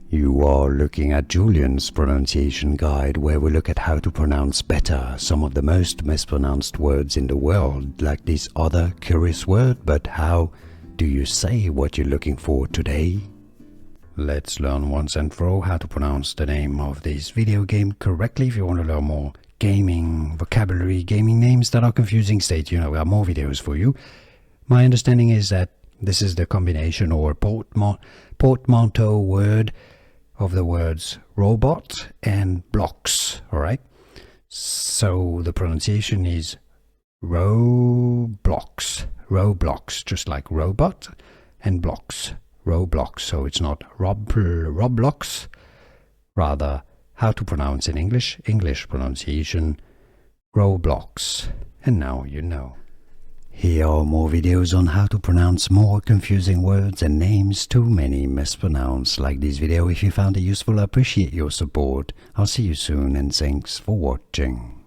You are looking at Julian's pronunciation guide, where we look at how to pronounce better some of the most mispronounced words in the world, like this other curious word. But how do you say what you're looking for today? Let's learn once and for all how to pronounce the name of this video game correctly. If you want to learn more gaming vocabulary, gaming names that are confusing, stay tuned. I've got more videos for you. My understanding is that this is the combination or portmanteau word of the words robot and blocks, all right? So the pronunciation is Roblox, just like robot and blocks, Roblox. So it's not Roblox, rather how to pronounce in English pronunciation, Roblox. And now you know. Here are more videos on how to pronounce more confusing words and names too many mispronounced. Like this video if you found it useful. I appreciate your support. I'll see you soon and thanks for watching.